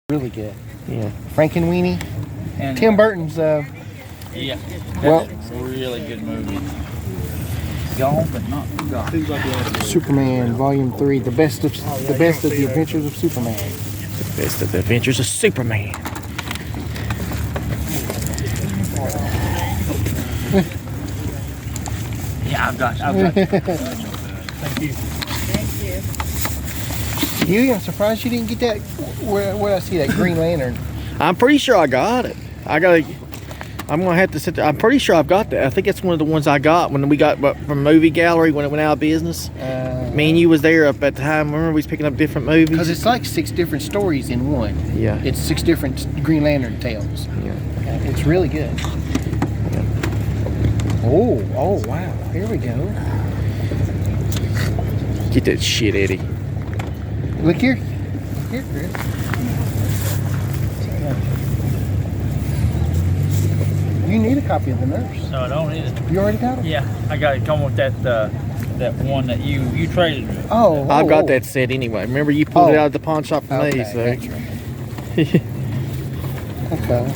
Really good. Yeah. Frankenweenie. And Tim Burton's. yeah. Well, That's a really good movie. Gone but not forgotten. Superman Volume 3, the best of the adventures of Superman. The best of the adventures of Superman. Yeah, I've got. Thank you. Huey, I'm surprised you didn't get that. Where I see that Green Lantern. I'm pretty sure I got it. I'm gonna have to sit there. I'm pretty sure I've got that. I think it's one of the ones I got when we got from Movie Gallery when it went out of business. Me and you was there up at the time. Remember we was picking up different movies? Because it's like 6 different stories in one. Yeah. It's 6 different Green Lantern tales. Yeah. It's really good. Oh wow. Here we go. Get that shit, Eddie. Look here. Here, Chris. You need a copy of The Nurse. No, I don't need it. You already got it? Yeah, I got it. Come with that that one that you traded me. I've got that set anyway. Remember you pulled it out of the pawn shop for me, so. That's right. Okay.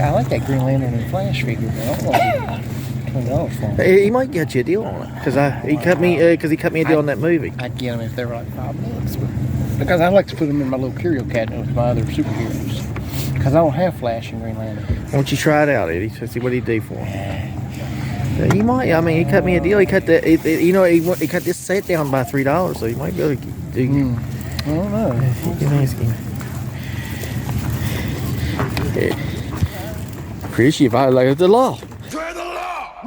I like that Green Lantern and Flash figure, but I don't want $20 for him. He might get you a deal on it because he cut me a deal on that movie. I'd get them if they were like $5, but because I like to put them in my little curio cabinet with my other superheroes. Because I don't have Flash and Green Lantern. Why don't you try it out, Eddie? To see what he'd do for him. He might. I mean, he cut me a deal. He cut he cut this set down by $3, so he might be able to do. I don't know. You can ask him. Chris, you violated the law. Try the law!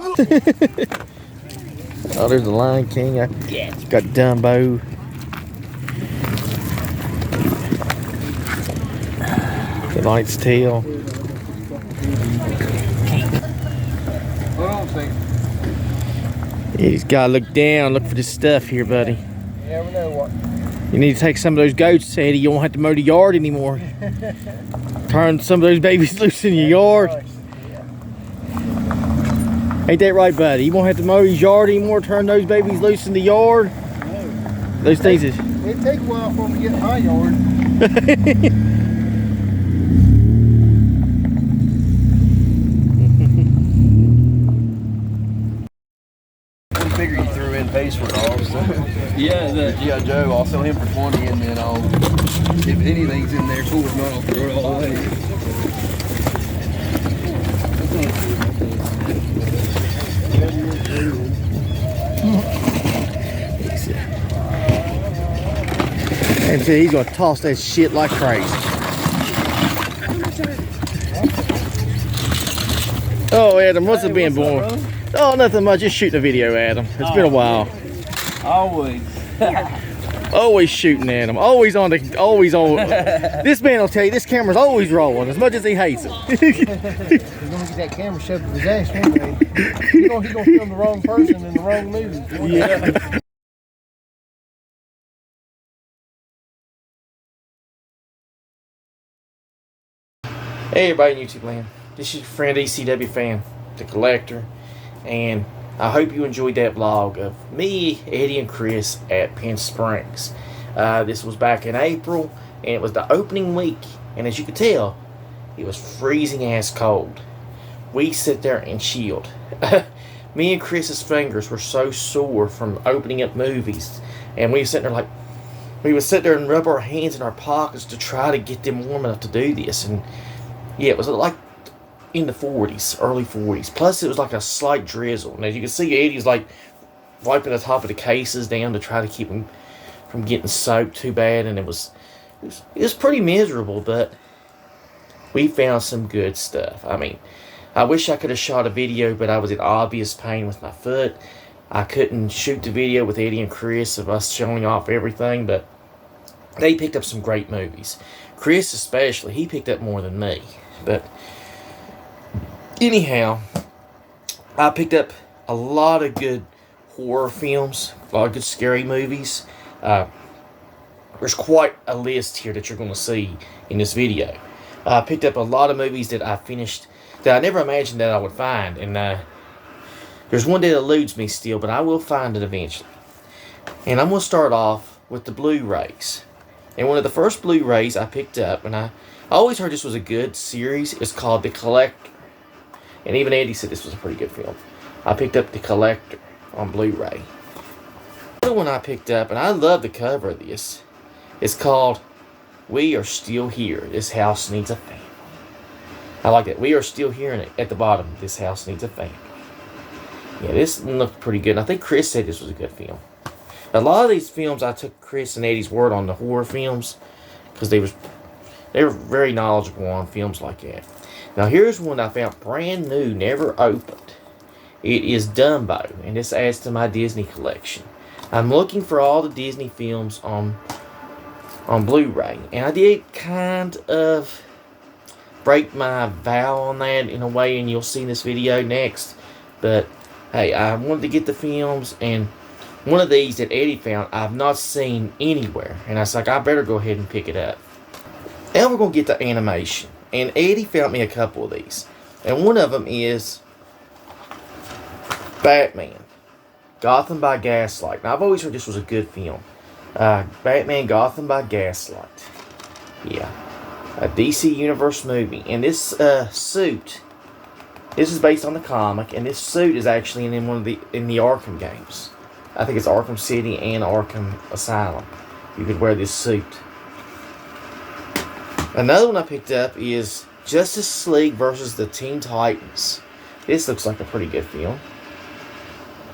Oh, there's the Lion King. Got Dumbo. The Knight's Tale. Hold on a second. Yeah, he's got to look down, look for this stuff here, buddy. You never know what. You need to take some of those goats, Eddie. You won't have to mow the yard anymore. Turn some of those babies loose in your yard. Ain't that right, buddy? You won't have to mow his yard anymore, turn those babies loose in the yard? No. Those things is... It'd take a while for them to get in my yard. I figure you threw in pace for dogs. Yeah, G.I. Joe, I'll sell him for 20 and then if anything's in there, cool. If not, I'll throw it all away. And see, he's gonna toss that shit like crazy. Oh, Adam, what's it been, boy? Oh, nothing much. Just shooting a video, Adam. It's been a while. always. Always shooting at him. Always on. This man will tell you this camera's always rolling as much as he hates it. He's gonna get that camera shoved in his ass one day. He's gonna film the wrong person in the wrong movie. Yeah. Hey everybody in YouTube land, this is your friend ECWFan, the collector, and I hope you enjoyed that vlog of me, Eddie, and Chris at Pence Springs. This was back in April, and it was the opening week, and as you could tell, it was freezing ass cold. We sit there and chilled. Me and Chris's fingers were so sore from opening up movies, and we would sit there and rub our hands in our pockets to try to get them warm enough to do this, and yeah, it was like in the 40s, early 40s. Plus, it was like a slight drizzle. And as you can see, Eddie's like wiping the top of the cases down to try to keep them from getting soaked too bad. And it was pretty miserable, but we found some good stuff. I mean, I wish I could have shot a video, but I was in obvious pain with my foot. I couldn't shoot the video with Eddie and Chris of us showing off everything, but they picked up some great movies. Chris especially, he picked up more than me. But anyhow, I picked up a lot of good horror films, a lot of good scary movies. There's quite a list here that you're going to see in this video. I picked up a lot of movies that I finished that I never imagined that I would find. And there's one that eludes me still, but I will find it eventually. And I'm going to start off with the Blu-rays. And one of the first Blu-rays I picked up, and I always heard this was a good series, is called The Collector. And even Eddie said this was a pretty good film. I picked up The Collector on Blu-ray. The other one I picked up, and I love the cover of this, is called We Are Still Here. This House Needs a Family. I like that. We are still here at the bottom. This house needs a family. Yeah, this looked pretty good. And I think Chris said this was a good film. A lot of these films, I took Chris and Eddie's word on the horror films because they were very knowledgeable on films like that. Now here's one I found brand new, never opened. It is Dumbo, and this adds to my Disney collection. I'm looking for all the Disney films on Blu-ray, and I did kind of break my vow on that in a way, and you'll see in this video next. But hey, I wanted to get the films, and one of these that Eddie found I've not seen anywhere, and I was like, I better go ahead and pick it up. Now we're going to get the animation, and Eddie found me a couple of these, and one of them is Batman, Gotham by Gaslight. Now I've always heard this was a good film. Batman Gotham by Gaslight. Yeah. A DC Universe movie. And this suit, this is based on the comic, and this suit is actually in the Arkham games. I think it's Arkham City and Arkham Asylum. You could wear this suit. Another one I picked up is Justice League versus the Teen Titans. This looks like a pretty good film.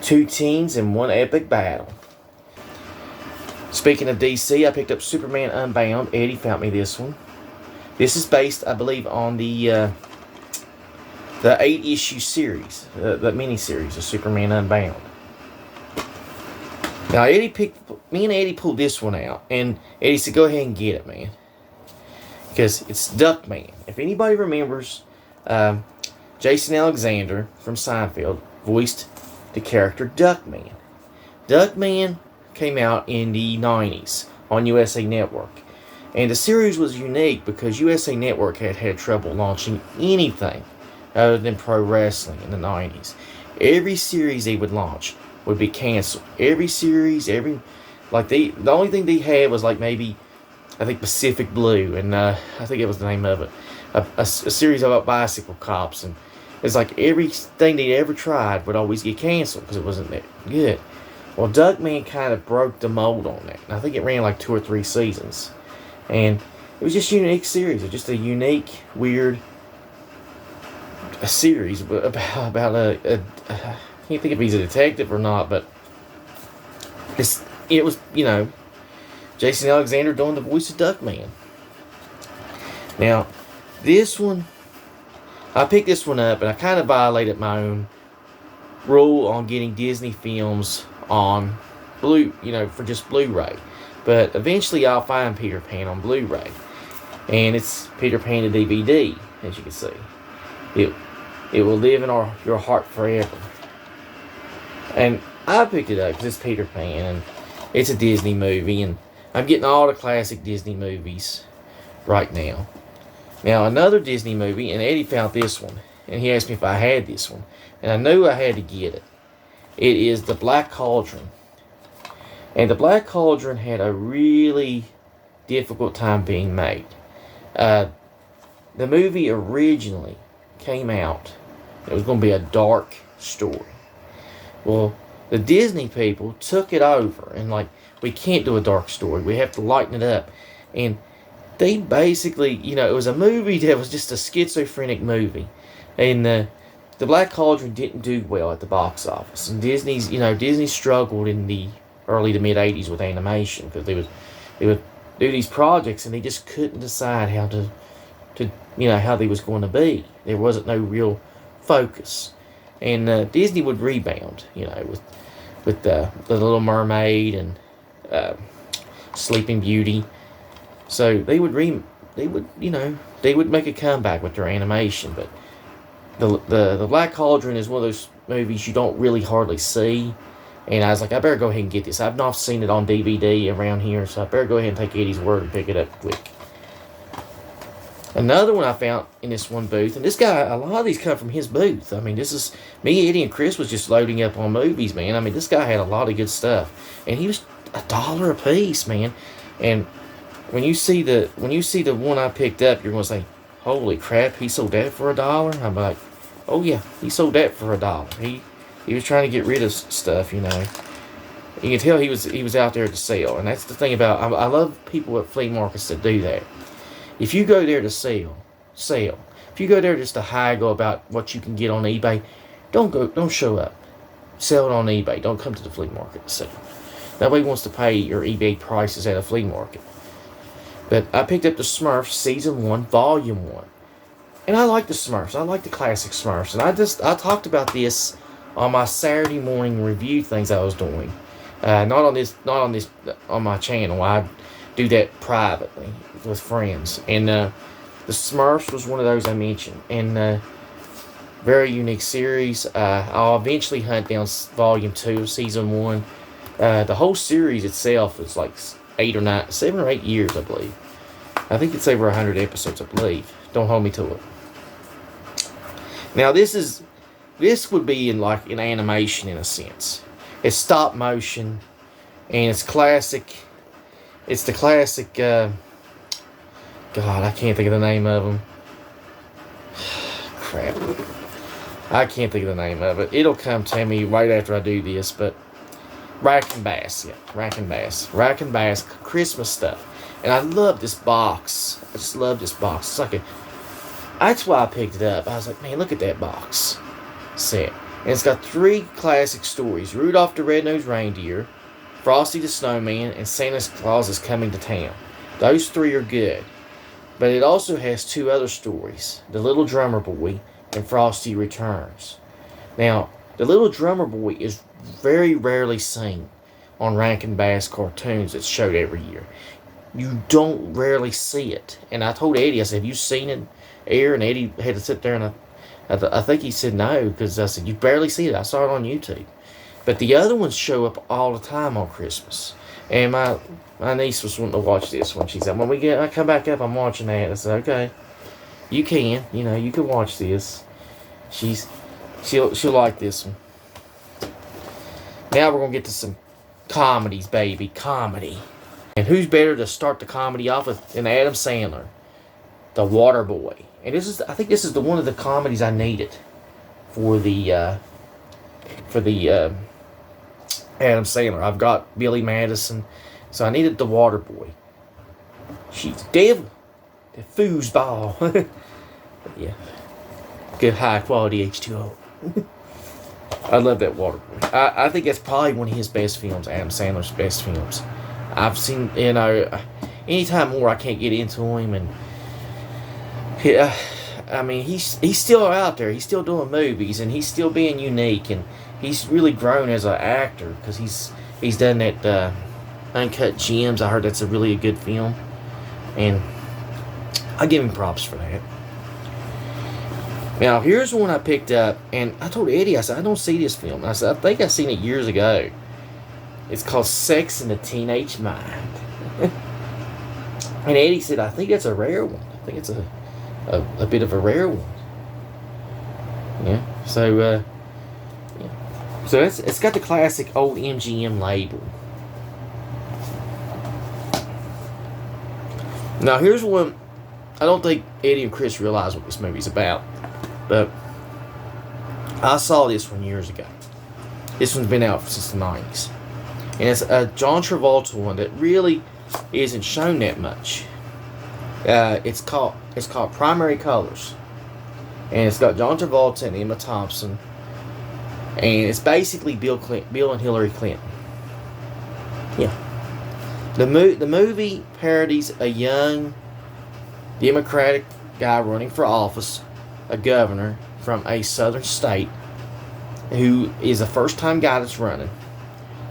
2 teens in one epic battle. Speaking of DC, I picked up Superman Unbound. Eddie found me this one. This is based, I believe, on the 8-issue series, the mini-series of Superman Unbound. Now, me and Eddie pulled this one out, and Eddie said, go ahead and get it, man. Because it's Duckman. If anybody remembers, Jason Alexander from Seinfeld voiced the character Duckman. Duckman came out in the 90s on USA Network. And the series was unique because USA Network had trouble launching anything other than pro wrestling in the 90s. Every series they would launch would be canceled. Every series, the only thing they had was like maybe, I think Pacific Blue, and I think it was the name of it. A series about bicycle cops, and it's like everything they ever tried would always get canceled because it wasn't that good. Well, Duckman kind of broke the mold on that. And I think it ran like 2 or 3 seasons. And it was just a unique series. It was just a unique, weird series about I can't think if he's a detective or not, but it was, Jason Alexander doing the voice of Duckman. Now, this one, I picked this one up, and I kind of violated my own rule on getting Disney films on for just Blu-ray. But eventually I'll find Peter Pan on Blu-ray. And it's Peter Pan the DVD, as you can see. It will live in your heart forever. And I picked it up because it's Peter Pan, and it's a Disney movie, and I'm getting all the classic Disney movies right now. Now, another Disney movie, and Eddie found this one, and he asked me if I had this one, and I knew I had to get it. It is The Black Cauldron. And The Black Cauldron had a really difficult time being made. The movie originally came out. It was going to be a dark story. Well, the Disney people took it over and we can't do a dark story. We have to lighten it up. And they basically, it was a movie that was just a schizophrenic movie. And the Black Cauldron didn't do well at the box office. And Disney struggled in the early to mid 80s with animation because they would do these projects and they just couldn't decide how how they was going to be. There wasn't no real focus. And Disney would rebound, with the Little Mermaid and Sleeping Beauty. So they would make a comeback with their animation. But the Black Cauldron is one of those movies you don't really hardly see. And I was like, I better go ahead and get this. I've not seen it on DVD around here, so I better go ahead and take Eddie's word and pick it up quick. Another one I found in this one booth, and this guy, a lot of these come from his booth. I mean, this is, me, Eddie, and Chris was just loading up on movies, man. I mean, this guy had a lot of good stuff. And he was $1 a piece, man. And when you see the one I picked up, you're gonna say, "Holy crap! He sold that for $1." I'm like, "Oh yeah, he sold that for $1." He was trying to get rid of stuff, You can tell he was out there to sell, and that's the thing about I love people at flea markets that do that. If you go there to sell. If you go there just to haggle about what you can get on eBay, don't show up. Sell it on eBay. Don't come to the flea market to sell. Nobody wants to pay your eBay prices at a flea market. But I picked up the Smurfs Season 1, Volume 1. And I like the Smurfs. I like the classic Smurfs. And I talked about this on my Saturday morning review things I was doing. Not on my channel. I do that privately with friends. And the Smurfs was one of those I mentioned. And very unique series. I'll eventually hunt down Volume 2 of Season 1. The whole series itself is like 7 or 8 years, I believe. I think it's over 100 episodes, I believe. Don't hold me to it. Now this would be in animation in a sense. It's stop motion, and it's classic. It's the classic. God, I can't think of the name of them. Crap. I can't think of the name of it. It'll come to me right after I do this, but Rack and Bass, Rack and Bass Christmas stuff. And I love this box. I just love this box. That's why I picked it up. I was like, man, look at that box set. And it's got 3 classic stories. Rudolph the Red-Nosed Reindeer, Frosty the Snowman, and Santa Claus is Coming to Town. Those 3 are good. But it also has 2 other stories. The Little Drummer Boy and Frosty Returns. Now, the Little Drummer Boy is very rarely seen on Rankin Bass cartoons that's showed every year. You don't rarely see it. And I told Eddie, I said, have you seen it air? And Eddie had to sit there, and I think he said no, because I said, you barely see it. I saw it on YouTube. But the other ones show up all the time on Christmas. And my niece was wanting to watch this one. She said, when I come back up, I'm watching that. I said, okay, you can. You can watch this. She'll like this one. Now we're going to get to some comedies, baby. Comedy. And who's better to start the comedy off with than Adam Sandler? The Water Boy. And I think this is one of the comedies I needed for the Adam Sandler. I've got Billy Madison, so I needed the Water Boy. She's devil, the foosball. Yeah, good high quality H2O. I love that Water Boy. I think that's probably one of his best films, Adam Sandler's best films. I've seen, anytime more I can't get into him, and he's still out there. He's still doing movies, and he's still being unique, and he's really grown as an actor because he's done that Uncut Gems. I heard that's a really good film, and I give him props for that. Now, here's one I picked up, and I told Eddie, I said, I don't see this film. I said, I think I seen it years ago. It's called Sex in the Teenage Mind. And Eddie said, I think that's a rare one. I think it's a bit of a rare one. Yeah, so, yeah. So it's got the classic old MGM label. Now, here's one. I don't think Eddie and Chris realize what this movie's about. But I saw this one years ago. This one's been out since the 90s. And it's a John Travolta one that really isn't shown that much. It's called Primary Colors. And it's got John Travolta and Emma Thompson. And it's basically Bill and Hillary Clinton. Yeah. The movie parodies a young Democratic guy running for office, a governor from a southern state, who is a first-time guy that's running.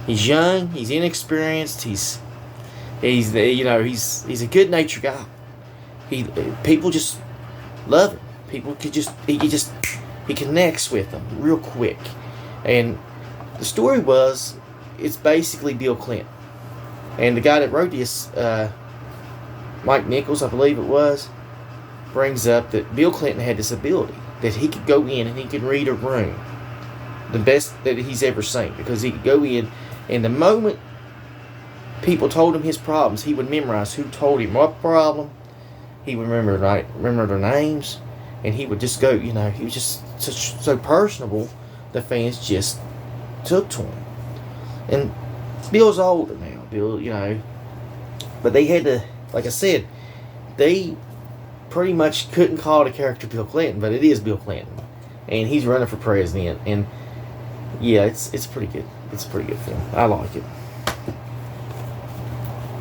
He's young, he's inexperienced, he's a good-natured guy. People just love him. He connects with them real quick. And the story was, it's basically Bill Clinton. And the guy that wrote this, Mike Nichols, I believe it was, brings up that Bill Clinton had this ability that he could go in and he could read a room, the best that he's ever seen, because he could go in, and the moment people told him his problems, he would memorize who told him what problem. He would remember their names, and he would just go. You know, he was just so personable. The fans just took to him. And Bill's older now. Bill, you know, but they had to, like I said, they pretty much couldn't call the character Bill Clinton, but it is Bill Clinton, and he's running for president. And yeah, it's pretty good. It's a pretty good film. I like it.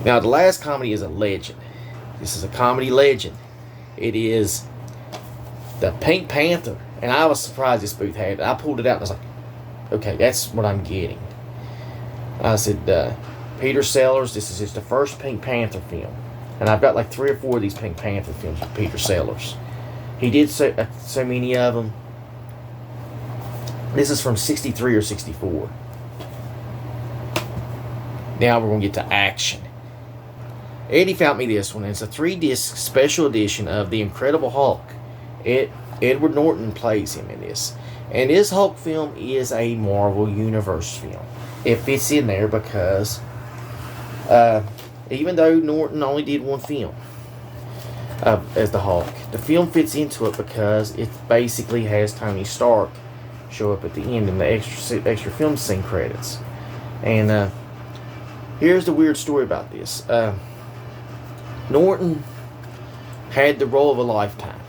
Now, the last comedy is a legend. This is a comedy legend. It is the Pink Panther. And I was surprised this booth had it. I pulled it out and I was like, okay, that's what I'm getting. I said, Peter Sellers, this is just the first Pink Panther film. And I've got like 3 or 4 of these Pink Panther films with Peter Sellers. He did so many of them. This is from 63 or 64. Now we're going to get to action. Eddie found me this one. It's a 3-disc special edition of The Incredible Hulk. Edward Norton plays him in this. And this Hulk film is a Marvel Universe film. It fits in there because even though Norton only did 1 film as the Hulk, the film fits into it because it basically has Tony Stark show up at the end in the extra film scene credits. And here's the weird story about this. Norton had the role of a lifetime.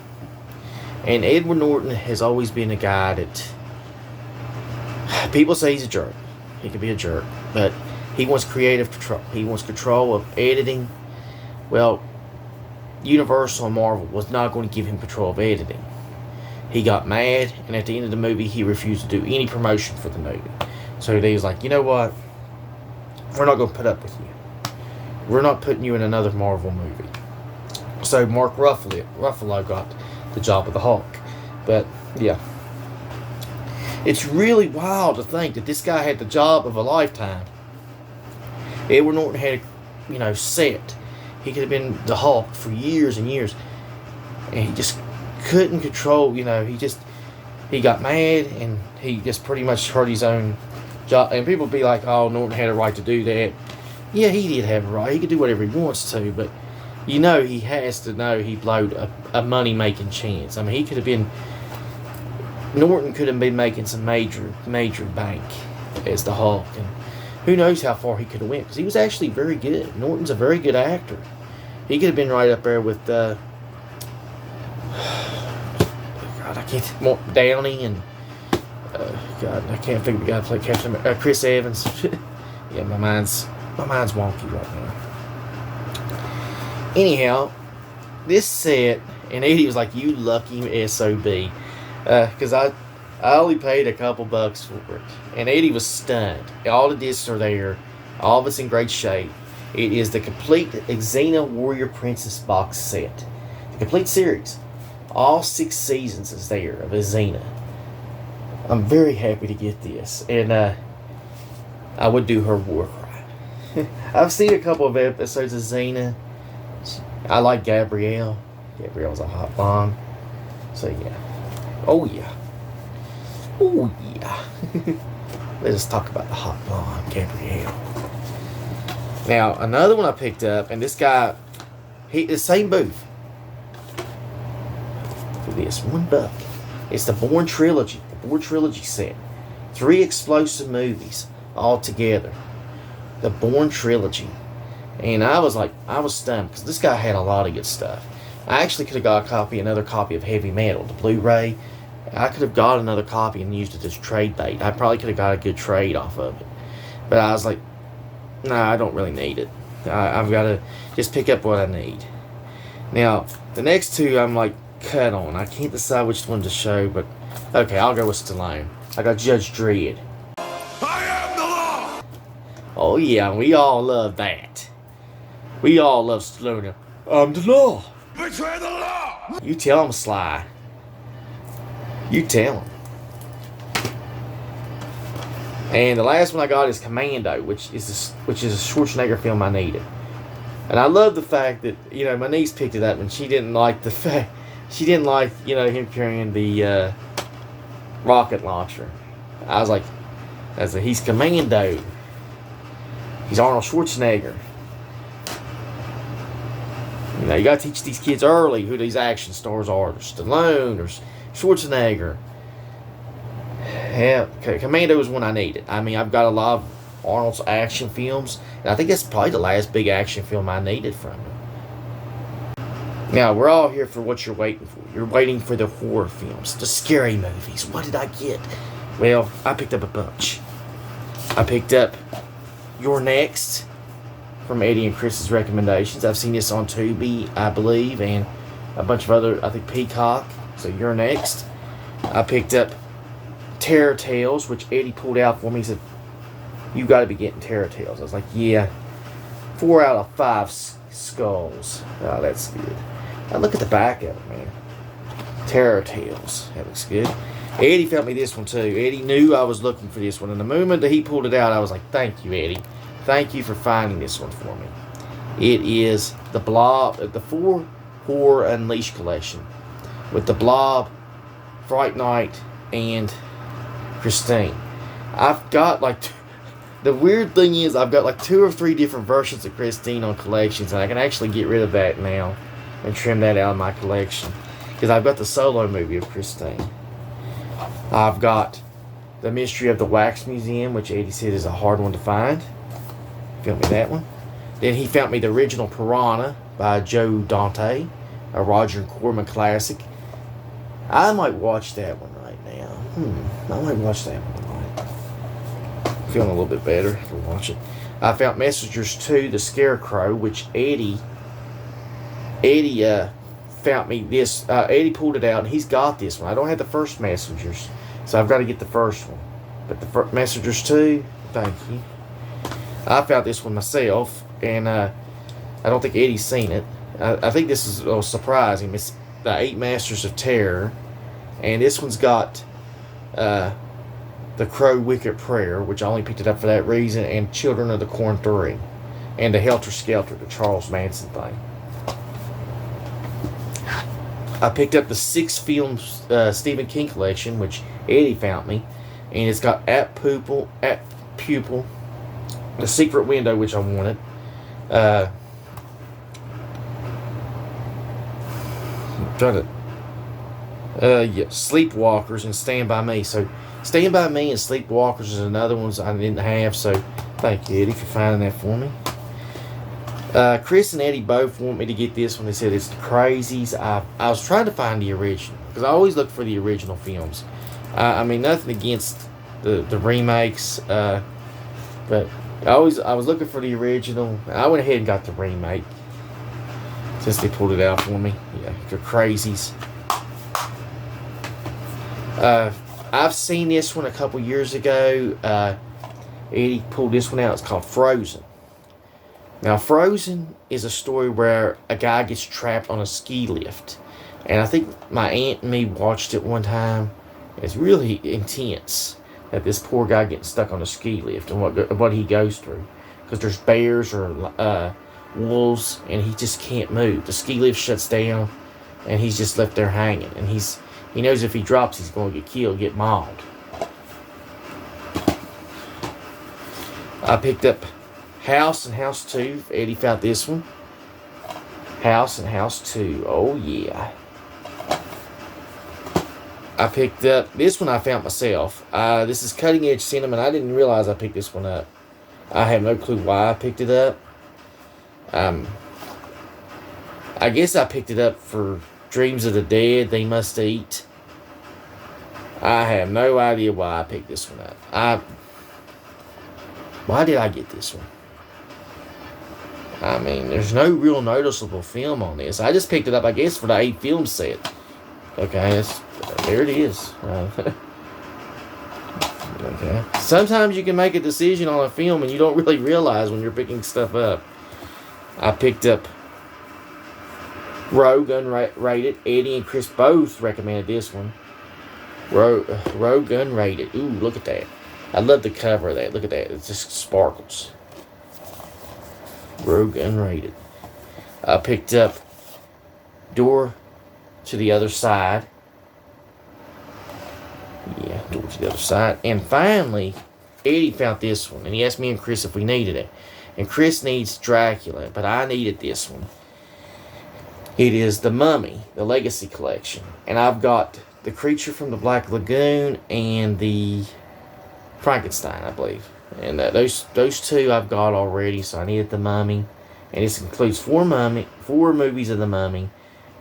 And Edward Norton has always been a guy that people say he's a jerk. He can be a jerk, but he wants creative control. He wants control of editing. Well, Universal and Marvel was not going to give him control of editing. He got mad, and at the end of the movie, he refused to do any promotion for the movie. So he was like, you know what? We're not going to put up with you. We're not putting you in another Marvel movie. So Mark Ruffalo got the job of the Hulk. But yeah, it's really wild to think that this guy had the job of a lifetime. Edward Norton had, set. He could have been the Hulk for years and years, and he just couldn't control. He got mad, and he just pretty much hurt his own job. And people be like, "Oh, Norton had a right to do that." Yeah, he did have a right. He could do whatever he wants to, but he has to know he blowed a money-making chance. I mean, Norton could have been making some major bank as the Hulk, and who knows how far he could have went, because he was actually very good. Norton's a very good actor. He could have been right up there with Downey and I can't think of the guy who played Captain America, Chris Evans. Yeah, my mind's wonky right now. Anyhow, this set, and Eddie was like, "You lucky SOB," because I only paid a couple bucks for it, and Eddie was stunned. All the discs are there, all of it's in great shape. It is the complete Xena Warrior Princess box set, the complete series. All 6 seasons is there of Xena. I'm very happy to get this, and I would do her war cry. I've seen a couple of episodes of Xena. I like Gabrielle. Gabrielle's a hot bomb. So yeah. Oh yeah. Oh yeah. Let's talk about the hot bomb, Gabrielle. Now, another one I picked up, and this guy, the same booth. For this, $1. It's the Bourne Trilogy. The Bourne Trilogy set. 3 explosive movies all together. The Bourne Trilogy. And I was stunned, because this guy had a lot of good stuff. I actually could have got another copy of Heavy Metal, the Blu-ray. I could have got another copy and used it as trade bait. I probably could have got a good trade off of it. But I was like, nah, I don't really need it. I've got to just pick up what I need. Now, the next 2 I'm like cut on. I can't decide which one to show, but okay, I'll go with Stallone. I got Judge Dredd. I am the law! Oh yeah, we all love that. We all love Stallone. I'm the law. Betray the law! You tell him, Sly. You tell him. And the last one I got is Commando, which is a Schwarzenegger film I needed. And I love the fact that, my niece picked it up and she didn't like him carrying the rocket launcher. I was like, he's Commando. He's Arnold Schwarzenegger. You know, you got to teach these kids early who these action stars are. There's Stallone, there's Schwarzenegger. Yeah, Commando is one I needed. I mean, I've got a lot of Arnold's action films, and I think that's probably the last big action film I needed from him. Now, we're all here for what you're waiting for. You're waiting for the horror films, the scary movies. What did I get? Well, I picked up a bunch. I picked up You're Next from Eddie and Chris's recommendations. I've seen this on Tubi, I believe, and a bunch of other, I think, Peacock. So You're Next. I picked up Terror Tales, which Eddie pulled out for me. He said, you got to be getting Terror Tales. I was like, yeah. 4 out of 5 skulls. Oh, that's good. Now look at the back of it, man. Terror Tales. That looks good. Eddie found me this one too. Eddie knew I was looking for this one. And the moment that he pulled it out, I was like, thank you, Eddie. Thank you for finding this one for me. It is the Blob, the 4 Horror Unleashed collection. With the Blob, Fright Night, and Christine. I've got like... The weird thing is I've got like 2 or 3 different versions of Christine on collections. And I can actually get rid of that now. And trim that out of my collection. Because I've got the solo movie of Christine. I've got The Mystery of the Wax Museum, which Eddie said is a hard one to find. Found me that one. Then he found me the original Piranha by Joe Dante, a Roger Corman classic. I might watch that one right now. I might watch that one tonight. Feeling a little bit better to watch it. I found Messengers 2, The Scarecrow, which Eddie found me this. Eddie pulled it out, and he's got this one. I don't have the first Messengers, so I've got to get the first one. But the Messengers 2, thank you. I found this one myself, and I don't think Eddie's seen it. I think this is surprising. It's the 8 Masters of Terror, and this one's got the Crow Wicket Prayer, which I only picked it up for that reason, and Children of the Corn 3, and the Helter Skelter, the Charles Manson thing. I picked up the 6 films Stephen King collection, which Eddie found me, and it's got At Pupil, The Secret Window, which I wanted. Sleepwalkers and Stand By Me. So Stand By Me and Sleepwalkers is another ones I didn't have. So thank you, Eddie, for finding that for me. Chris and Eddie both want me to get this one. They said it's the Crazies. I was trying to find the original because I always look for the original films. I mean, nothing against the remakes, but I was looking for the original. I went ahead and got the remake since they pulled it out for me. Yeah, the Crazies. I've seen this one a couple years ago. Eddie pulled this one out. It's called Frozen. Now, Frozen is a story where a guy gets trapped on a ski lift. And I think my aunt and me watched it one time. It's really intense that this poor guy getting stuck on a ski lift and what he goes through. Because there's bears or wolves, and he just can't move. The ski lift shuts down, and he's just left there hanging. And he knows if he drops, he's going to get killed, get mauled. I picked up House and House 2. Eddie found this one. House and House 2. Oh, yeah. I picked up... This one I found myself. This is Cutting Edge Cinema, and I didn't realize I picked this one up. I have no clue why I picked it up. I guess I picked it up for Dreams of the Dead, They Must Eat. I have no idea why I picked this one up. Why did I get this one? I mean, there's no real noticeable film on this. I just picked it up, I guess, for the 8 film set. Okay, there it is. Okay. Sometimes you can make a decision on a film and you don't really realize when you're picking stuff up. I picked up Rogue Unrated. Eddie and Chris both recommended this one. Rogue Unrated. Ooh, look at that. I love the cover of that. Look at that. It just sparkles. Rogue Unrated. I picked up Door to the Other Side. Yeah, Door to the Other Side. And finally, Eddie found this one, and he asked me and Chris if we needed it. And Chris needs Dracula, but I needed this one. It is the Mummy, the Legacy Collection. And I've got the Creature from the Black Lagoon and the Frankenstein, I believe. And those two I've got already, so I needed the Mummy. And this includes four movies of the Mummy,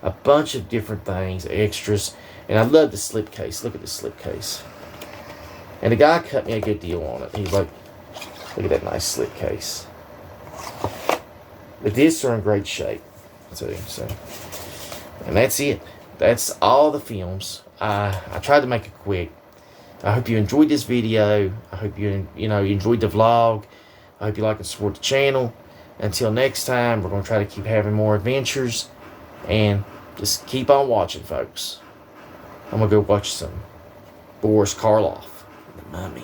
a bunch of different things, extras. And I love the slipcase. Look at this slipcase. And the guy cut me a good deal on it. He's like, look at that nice slipcase. The discs are in great shape. So, and that's it. That's all the films. I tried to make it quick. I hope you enjoyed this video. I hope you enjoyed the vlog. I hope you like and support the channel. Until next time, we're going to try to keep having more adventures. And just keep on watching, folks. I'm going to go watch some Boris Karloff, the Mummy.